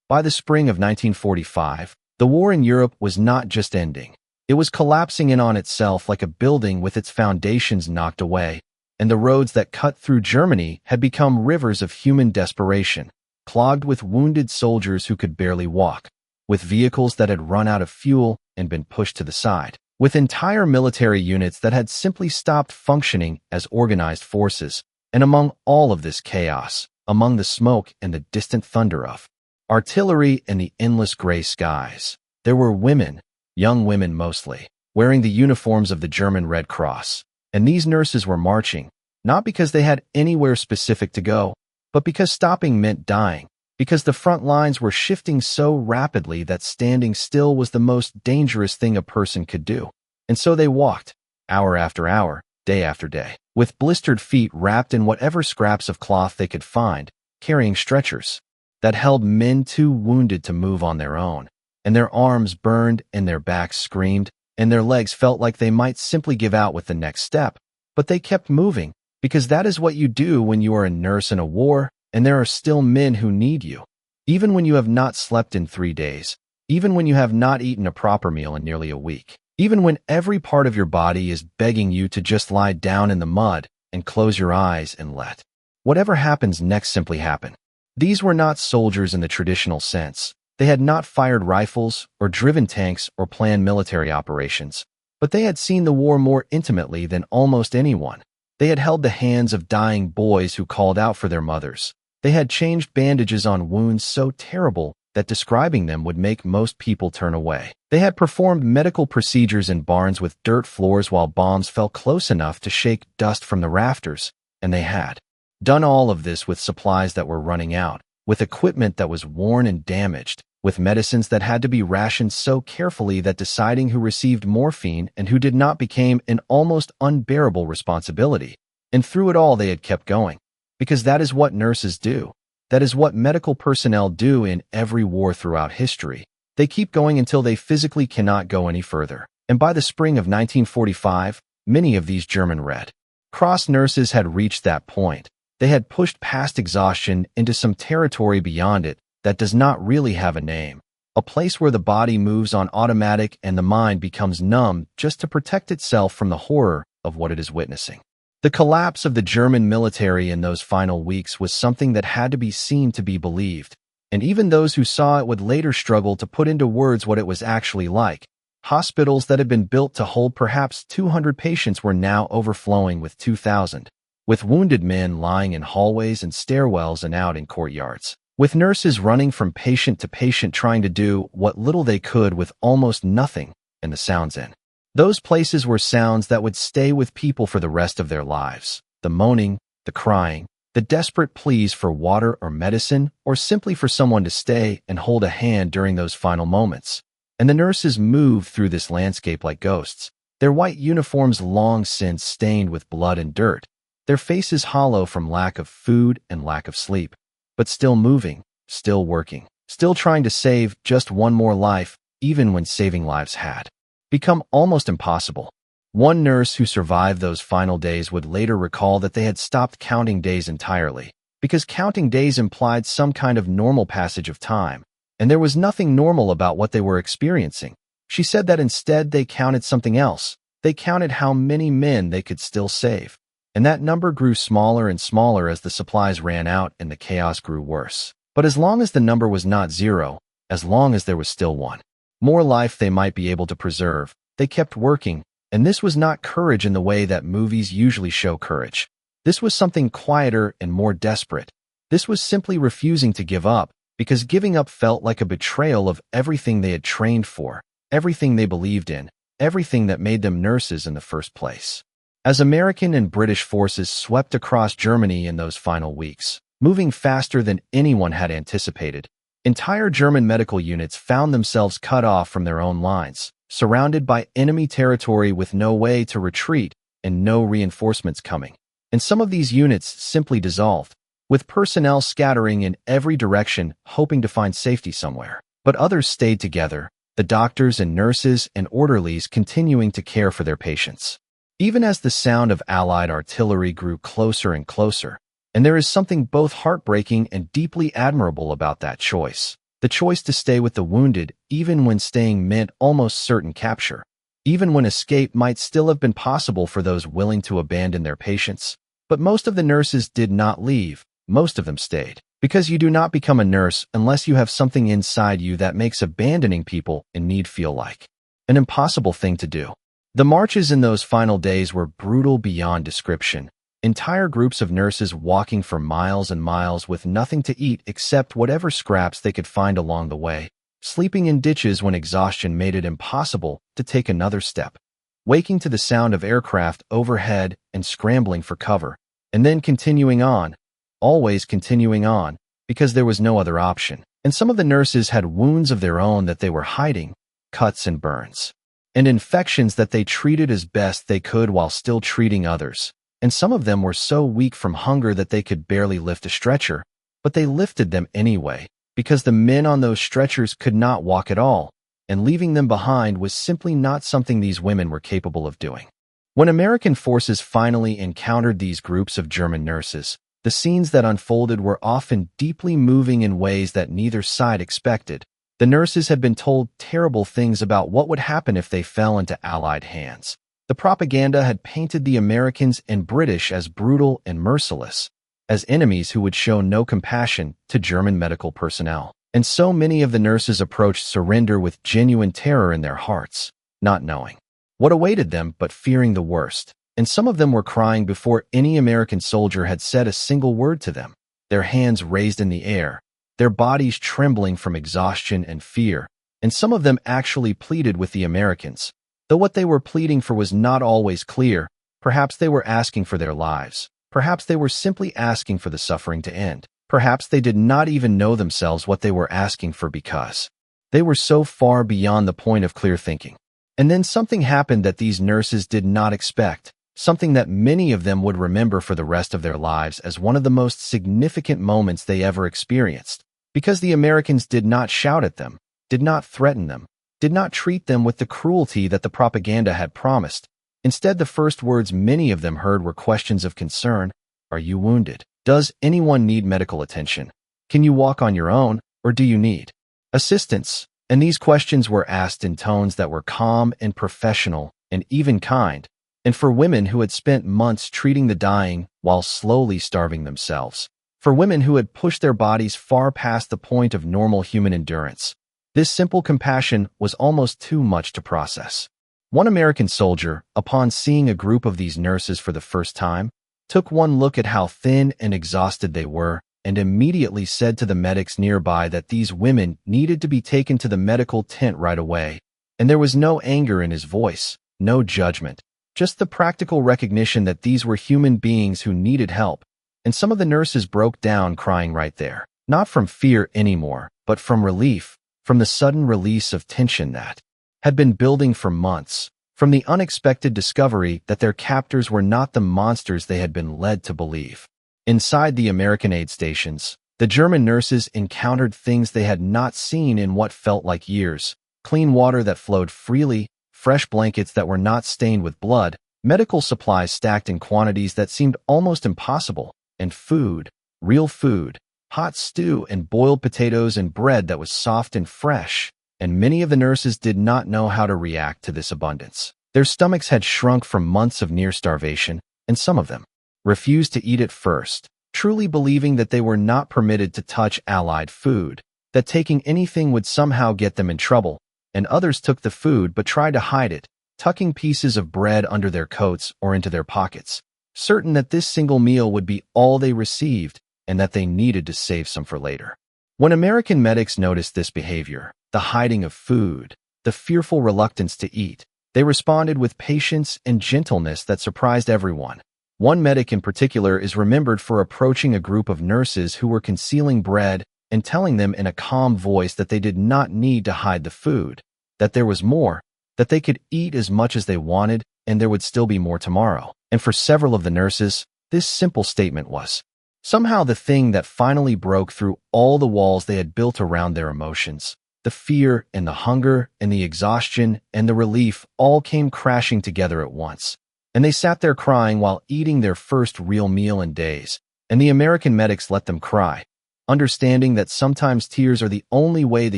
By the spring of 1945, the war in Europe was not just ending. It was collapsing in on itself like a building with its foundations knocked away, and the roads that cut through Germany had become rivers of human desperation, clogged with wounded soldiers who could barely walk, with vehicles that had run out of fuel and been pushed to the side, with entire military units that had simply stopped functioning as organized forces. And among all of this chaos, among the smoke and the distant thunder of artillery and the endless gray skies, there were women, young women mostly, wearing the uniforms of the German Red Cross. And these nurses were marching, not because they had anywhere specific to go, but because stopping meant dying, because the front lines were shifting so rapidly that standing still was the most dangerous thing a person could do. And so they walked, hour after hour, day after day, with blistered feet wrapped in whatever scraps of cloth they could find, carrying stretchers that held men too wounded to move on their own. And their arms burned, and their backs screamed, and their legs felt like they might simply give out with the next step. But they kept moving, because that is what you do when you are a nurse in a war, and there are still men who need you. Even when you have not slept in 3 days, even when you have not eaten a proper meal in nearly a week, even when every part of your body is begging you to just lie down in the mud and close your eyes and let whatever happens next simply happen. These were not soldiers in the traditional sense. They had not fired rifles or driven tanks or planned military operations, but they had seen the war more intimately than almost anyone. They had held the hands of dying boys who called out for their mothers. They had changed bandages on wounds so terrible that describing them would make most people turn away. They had performed medical procedures in barns with dirt floors while bombs fell close enough to shake dust from the rafters, and they had done all of this with supplies that were running out, with equipment that was worn and damaged, with medicines that had to be rationed so carefully that deciding who received morphine and who did not became an almost unbearable responsibility. And through it all they had kept going, because that is what nurses do. That is what medical personnel do in every war throughout history. They keep going until they physically cannot go any further. And by the spring of 1945, many of these German Red Cross nurses had reached that point. They had pushed past exhaustion into some territory beyond it that does not really have a name, a place where the body moves on automatic and the mind becomes numb just to protect itself from the horror of what it is witnessing. The collapse of the German military in those final weeks was something that had to be seen to be believed, and even those who saw it would later struggle to put into words what it was actually like. Hospitals that had been built to hold perhaps 200 patients were now overflowing with 2,000. With wounded men lying in hallways and stairwells and out in courtyards, with nurses running from patient to patient trying to do what little they could with almost nothing, and the sounds in those places were sounds that would stay with people for the rest of their lives. The moaning, the crying, the desperate pleas for water or medicine, or simply for someone to stay and hold a hand during those final moments. And the nurses moved through this landscape like ghosts, their white uniforms long since stained with blood and dirt, their faces hollow from lack of food and lack of sleep, but still moving, still working, still trying to save just one more life, even when saving lives had become almost impossible. One nurse who survived those final days would later recall that they had stopped counting days entirely, because counting days implied some kind of normal passage of time, and there was nothing normal about what they were experiencing. She said that instead they counted something else. They counted how many men they could still save. And that number grew smaller and smaller as the supplies ran out and the chaos grew worse. But as long as the number was not zero, as long as there was still one more life they might be able to preserve, they kept working, and this was not courage in the way that movies usually show courage. This was something quieter and more desperate. This was simply refusing to give up, because giving up felt like a betrayal of everything they had trained for, everything they believed in, everything that made them nurses in the first place. As American and British forces swept across Germany in those final weeks, moving faster than anyone had anticipated, entire German medical units found themselves cut off from their own lines, surrounded by enemy territory with no way to retreat and no reinforcements coming. And some of these units simply dissolved, with personnel scattering in every direction, hoping to find safety somewhere. But others stayed together, the doctors and nurses and orderlies continuing to care for their patients. Even as the sound of Allied artillery grew closer and closer, and there is something both heartbreaking and deeply admirable about that choice. The choice to stay with the wounded, even when staying meant almost certain capture. Even when escape might still have been possible for those willing to abandon their patients. But most of the nurses did not leave. Most of them stayed. Because you do not become a nurse unless you have something inside you that makes abandoning people in need feel like an impossible thing to do. The marches in those final days were brutal beyond description. Entire groups of nurses walking for miles and miles with nothing to eat except whatever scraps they could find along the way, sleeping in ditches when exhaustion made it impossible to take another step, waking to the sound of aircraft overhead and scrambling for cover, and then continuing on, always continuing on, because there was no other option. And some of the nurses had wounds of their own that they were hiding, cuts and burns, and infections that they treated as best they could while still treating others. And some of them were so weak from hunger that they could barely lift a stretcher, but they lifted them anyway, because the men on those stretchers could not walk at all, and leaving them behind was simply not something these women were capable of doing. When American forces finally encountered these groups of German nurses, the scenes that unfolded were often deeply moving in ways that neither side expected. The nurses had been told terrible things about what would happen if they fell into Allied hands. The propaganda had painted the Americans and British as brutal and merciless, as enemies who would show no compassion to German medical personnel. And so many of the nurses approached surrender with genuine terror in their hearts, not knowing what awaited them but fearing the worst. And some of them were crying before any American soldier had said a single word to them, their hands raised in the air, their bodies trembling from exhaustion and fear. And some of them actually pleaded with the Americans. Though what they were pleading for was not always clear, perhaps they were asking for their lives. Perhaps they were simply asking for the suffering to end. Perhaps they did not even know themselves what they were asking for because they were so far beyond the point of clear thinking. And then something happened that these nurses did not expect, something that many of them would remember for the rest of their lives as one of the most significant moments they ever experienced. Because the Americans did not shout at them, did not threaten them, did not treat them with the cruelty that the propaganda had promised. Instead, the first words many of them heard were questions of concern. Are you wounded? Does anyone need medical attention? Can you walk on your own, or do you need assistance? And these questions were asked in tones that were calm and professional and even kind, and for women who had spent months treating the dying while slowly starving themselves. For women who had pushed their bodies far past the point of normal human endurance. This simple compassion was almost too much to process. One American soldier, upon seeing a group of these nurses for the first time, took one look at how thin and exhausted they were and immediately said to the medics nearby that these women needed to be taken to the medical tent right away. And there was no anger in his voice, no judgment, just the practical recognition that these were human beings who needed help. And some of the nurses broke down crying right there, not from fear anymore, but from relief. From the sudden release of tension that had been building for months, from the unexpected discovery that their captors were not the monsters they had been led to believe. Inside the American aid stations, the German nurses encountered things they had not seen in what felt like years. Clean water that flowed freely, fresh blankets that were not stained with blood, medical supplies stacked in quantities that seemed almost impossible, and food, real food. Hot stew and boiled potatoes and bread that was soft and fresh, and many of the nurses did not know how to react to this abundance. Their stomachs had shrunk from months of near starvation, and some of them refused to eat at first, truly believing that they were not permitted to touch Allied food, that taking anything would somehow get them in trouble, and others took the food but tried to hide it, tucking pieces of bread under their coats or into their pockets, certain that this single meal would be all they received, and that they needed to save some for later. When American medics noticed this behavior, the hiding of food, the fearful reluctance to eat, they responded with patience and gentleness that surprised everyone. One medic in particular is remembered for approaching a group of nurses who were concealing bread and telling them in a calm voice that they did not need to hide the food, that there was more, that they could eat as much as they wanted, and there would still be more tomorrow. And for several of the nurses, this simple statement was somehow the thing that finally broke through all the walls they had built around their emotions. The fear and the hunger and the exhaustion and the relief all came crashing together at once. And they sat there crying while eating their first real meal in days. And the American medics let them cry. understanding that sometimes tears are the only way the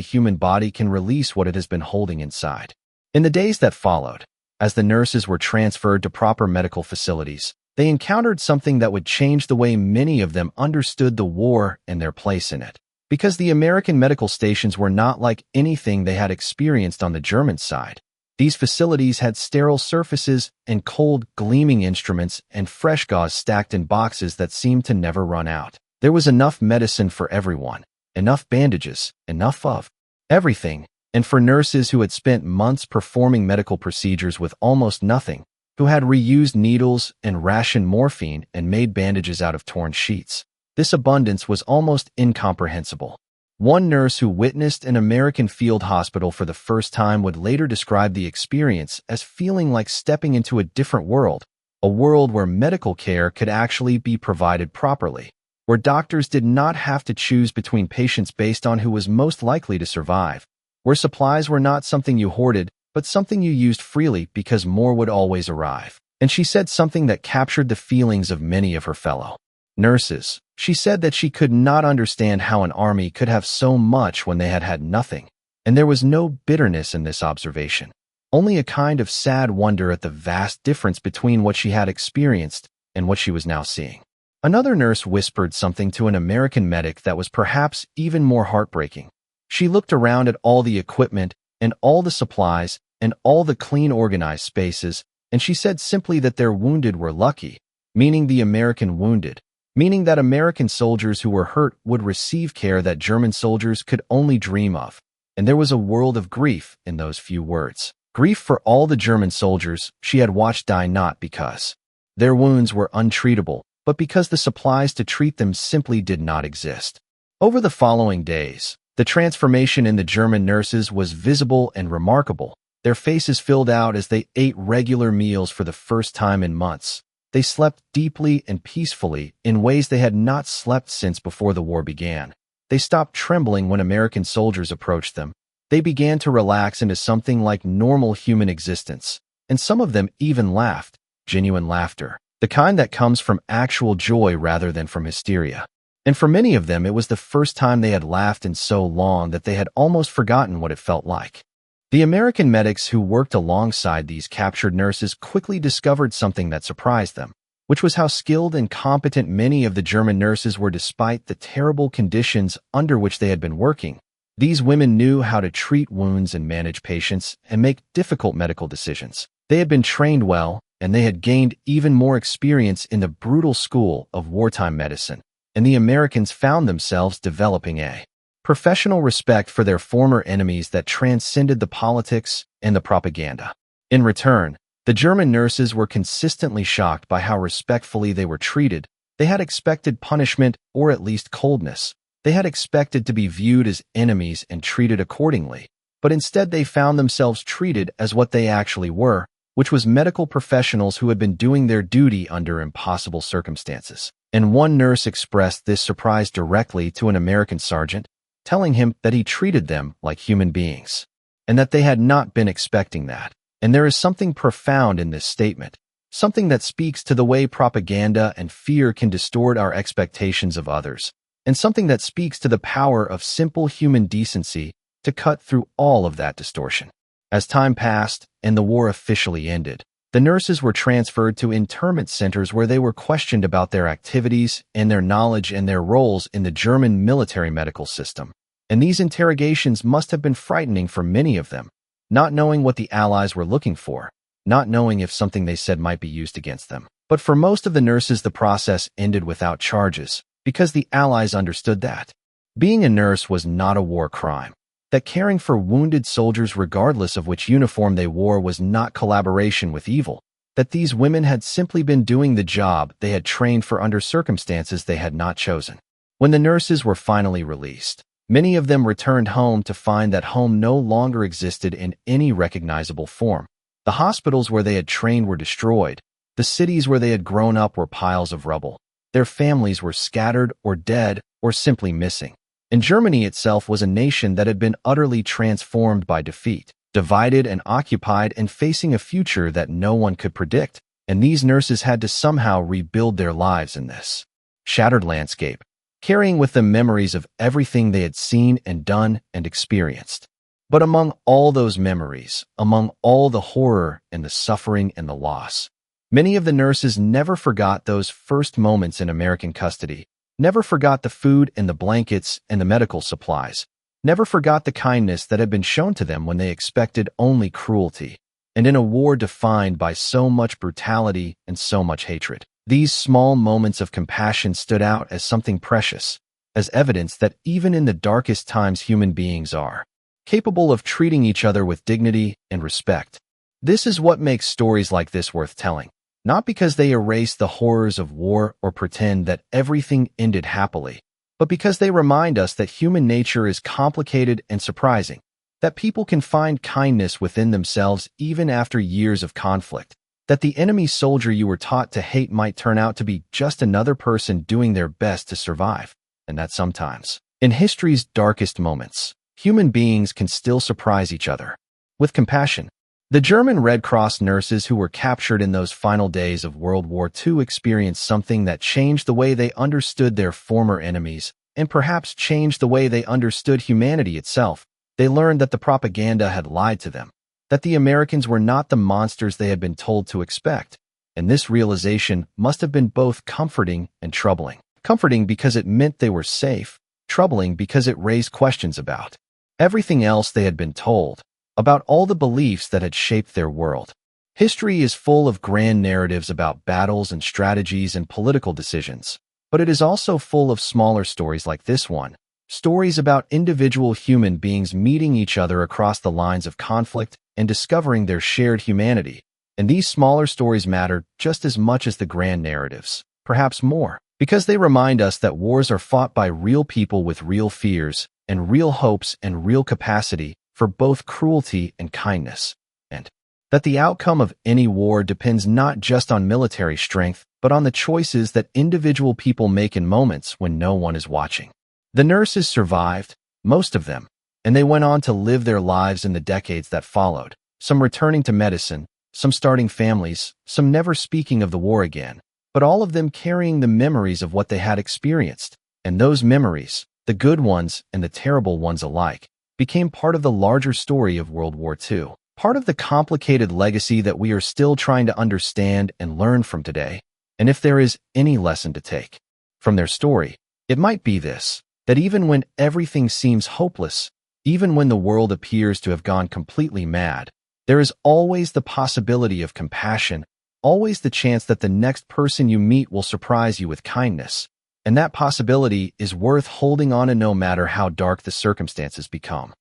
human body can release what it has been holding inside. In the days that followed, as the nurses were transferred to proper medical facilities, they encountered something that would change the way many of them understood the war and their place in it. Because the American medical stations were not like anything they had experienced on the German side. These facilities had sterile surfaces and cold, gleaming instruments and fresh gauze stacked in boxes that seemed to never run out. There was enough medicine for everyone, enough bandages, enough of everything, and for nurses who had spent months performing medical procedures with almost nothing, who had reused needles and rationed morphine and made bandages out of torn sheets. This abundance was almost incomprehensible. One nurse who witnessed an American field hospital for the first time would later describe the experience as feeling like stepping into a different world, a world where medical care could actually be provided properly, where doctors did not have to choose between patients based on who was most likely to survive, where supplies were not something you hoarded, but something you used freely because more would always arrive. And she said something that captured the feelings of many of her fellow nurses. She said that she could not understand how an army could have so much when they had had nothing, and there was no bitterness in this observation, only a kind of sad wonder at the vast difference between what she had experienced and what she was now seeing. Another nurse whispered something to an American medic that was perhaps even more heartbreaking. She looked around at all the equipment and all the supplies and all the clean, organized spaces, and she said simply that their wounded were lucky, meaning the American wounded, meaning that American soldiers who were hurt would receive care that German soldiers could only dream of. And there was a world of grief in those few words. Grief for all the German soldiers she had watched die, not because their wounds were untreatable, but because the supplies to treat them simply did not exist. Over the following days, the transformation in the German nurses was visible and remarkable. Their faces filled out as they ate regular meals for the first time in months. They slept deeply and peacefully in ways they had not slept since before the war began. They stopped trembling when American soldiers approached them. They began to relax into something like normal human existence. And some of them even laughed, genuine laughter, the kind that comes from actual joy rather than from hysteria. And for many of them, it was the first time they had laughed in so long that they had almost forgotten what it felt like. The American medics who worked alongside these captured nurses quickly discovered something that surprised them, which was how skilled and competent many of the German nurses were despite the terrible conditions under which they had been working. These women knew how to treat wounds and manage patients and make difficult medical decisions. They had been trained well, and they had gained even more experience in the brutal school of wartime medicine, and the Americans found themselves developing a professional respect for their former enemies that transcended the politics and the propaganda. In return, the German nurses were consistently shocked by how respectfully they were treated. They had expected punishment or at least coldness. They had expected to be viewed as enemies and treated accordingly. But instead they found themselves treated as what they actually were, which was medical professionals who had been doing their duty under impossible circumstances. And one nurse expressed this surprise directly to an American sergeant, telling him that he treated them like human beings, and that they had not been expecting that. And there is something profound in this statement, something that speaks to the way propaganda and fear can distort our expectations of others, and something that speaks to the power of simple human decency to cut through all of that distortion. As time passed and the war officially ended, the nurses were transferred to internment centers where they were questioned about their activities and their knowledge and their roles in the German military medical system. And these interrogations must have been frightening for many of them, not knowing what the Allies were looking for, not knowing if something they said might be used against them. But for most of the nurses, the process ended without charges, because the Allies understood that being a nurse was not a war crime, that caring for wounded soldiers regardless of which uniform they wore was not collaboration with evil, that these women had simply been doing the job they had trained for under circumstances they had not chosen. When the nurses were finally released, many of them returned home to find that home no longer existed in any recognizable form. The hospitals where they had trained were destroyed. The cities where they had grown up were piles of rubble. Their families were scattered or dead or simply missing. And Germany itself was a nation that had been utterly transformed by defeat, divided and occupied and facing a future that no one could predict. And these nurses had to somehow rebuild their lives in this shattered landscape. carrying with them memories of everything they had seen and done and experienced. But among all those memories, among all the horror and the suffering and the loss, many of the nurses never forgot those first moments in American custody, never forgot the food and the blankets and the medical supplies, never forgot the kindness that had been shown to them when they expected only cruelty. And in a war defined by so much brutality and so much hatred, these small moments of compassion stood out as something precious, as evidence that even in the darkest times human beings are capable of treating each other with dignity and respect. This is what makes stories like this worth telling, not because they erase the horrors of war or pretend that everything ended happily, but because they remind us that human nature is complicated and surprising, that people can find kindness within themselves even after years of conflict, that the enemy soldier you were taught to hate might turn out to be just another person doing their best to survive, and that sometimes, in history's darkest moments, human beings can still surprise each other with compassion. The German Red Cross nurses who were captured in those final days of World War II experienced something that changed the way they understood their former enemies and perhaps changed the way they understood humanity itself. They learned that the propaganda had lied to them, that the Americans were not the monsters they had been told to expect, and this realization must have been both comforting and troubling. Comforting because it meant they were safe, troubling because it raised questions about everything else they had been told, about all the beliefs that had shaped their world. History is full of grand narratives about battles and strategies and political decisions, but it is also full of smaller stories like this one, stories about individual human beings meeting each other across the lines of conflict and discovering their shared humanity. And these smaller stories matter just as much as the grand narratives, perhaps more, because they remind us that wars are fought by real people with real fears and real hopes and real capacity for both cruelty and kindness, and that the outcome of any war depends not just on military strength, but on the choices that individual people make in moments when no one is watching. The nurses survived, most of them, and they went on to live their lives in the decades that followed, some returning to medicine, some starting families, some never speaking of the war again, but all of them carrying the memories of what they had experienced. And those memories, the good ones and the terrible ones alike, became part of the larger story of World War II, part of the complicated legacy that we are still trying to understand and learn from today. And if there is any lesson to take from their story, it might be this, that even when everything seems hopeless, even when the world appears to have gone completely mad, there is always the possibility of compassion, always the chance that the next person you meet will surprise you with kindness. And that possibility is worth holding on to no matter how dark the circumstances become.